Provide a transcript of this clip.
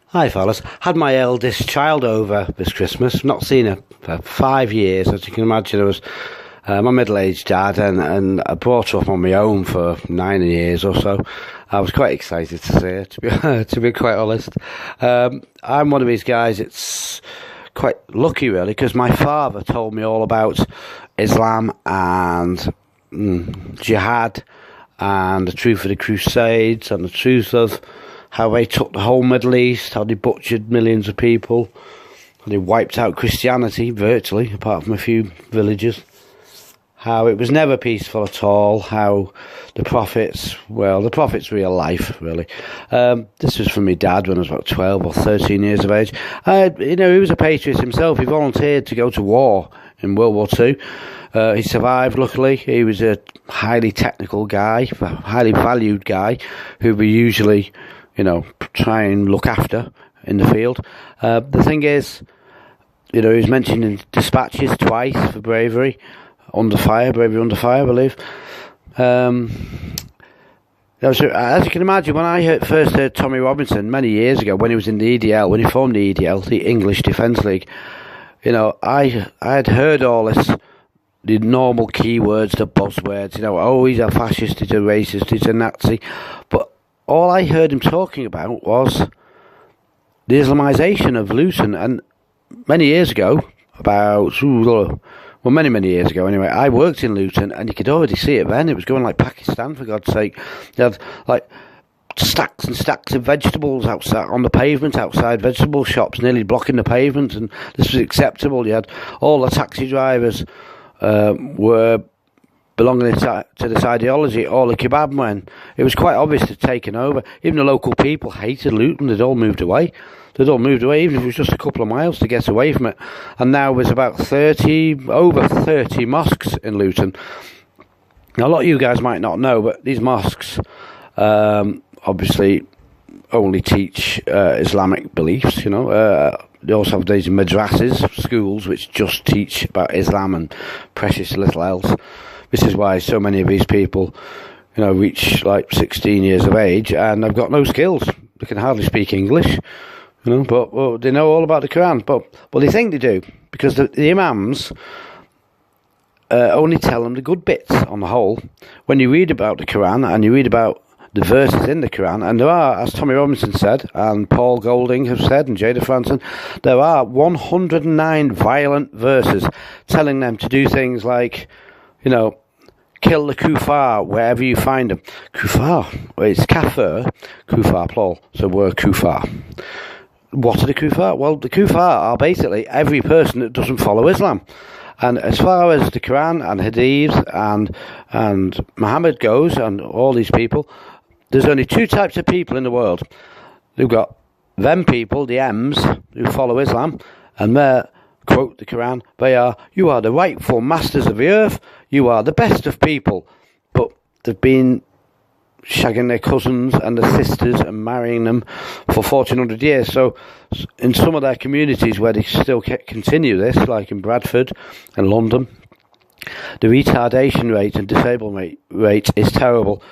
Hi fellas, had my eldest child over this Christmas. Not seen her for 5 years. As you can imagine, I was my middle-aged dad, and I brought her up on my own for 9 years or so. I was quite excited to see her, to be quite honest. I'm one of these guys. It's quite lucky really, because my father told me all about Islam and Jihad and the truth of the Crusades and the truth of how they took the whole Middle East, how they butchered millions of people, how they wiped out Christianity virtually, apart from a few villages, how it was never peaceful at all, how the prophets real life, really. This was from my dad when I was about 12 or 13 years of age. He was a patriot himself. He volunteered to go to war in World War II. He survived, luckily. He was a highly technical guy, a highly valued guy, who we usually try and look after in the field. The thing is, he was mentioned in dispatches twice for bravery under fire, I believe. As you can imagine, when I first heard Tommy Robinson many years ago, when he was in the EDL, when he formed the EDL, the English Defence League, I had heard all this, the normal keywords, the buzzwords, he's a fascist, he's a racist, he's a Nazi, but all I heard him talking about was the Islamisation of Luton. And many years ago, many years ago anyway, I worked in Luton, and you could already see it then. It was going like Pakistan, for God's sake. You had like stacks and stacks of vegetables outside on the pavement, outside vegetable shops, nearly blocking the pavement, and this was acceptable. You had all the taxi drivers were belonging to this ideology. All the kebab men, it was quite obvious they'd taken over. Even the local people hated Luton. They'd all moved away, even if it was just a couple of miles to get away from it. And now there's about over 30 mosques in Luton. Now, a lot of you guys might not know, but these mosques obviously only teach Islamic beliefs. They also have these madrasas, schools, which just teach about Islam and precious little else. This is why so many of these people, reach like 16 years of age and they've got no skills. They can hardly speak English, but they know all about the Quran. But they think they do, because the imams only tell them the good bits on the whole. When you read about the Quran and you read about the verses in the Quran, and there are, as Tommy Robinson said, and Paul Golding have said, and Jada Franson, there are 109 violent verses telling them to do things like, kill the kuffar wherever you find them. Kuffar, it's kafir, kuffar plural, so we're kuffar. What are the kuffar? Well, the kuffar are basically every person that doesn't follow Islam. And as far as the Quran and Hadith and Muhammad goes, and all these people, there's only two types of people in the world. You've got them people, the M's, who follow Islam, and they're, quote the Quran, you are the rightful masters of the earth, you are the best of people. But they've been shagging their cousins and their sisters and marrying them for 1400 years. So in some of their communities where they still continue this, like in Bradford and London, the retardation rate and disablement rate is terrible.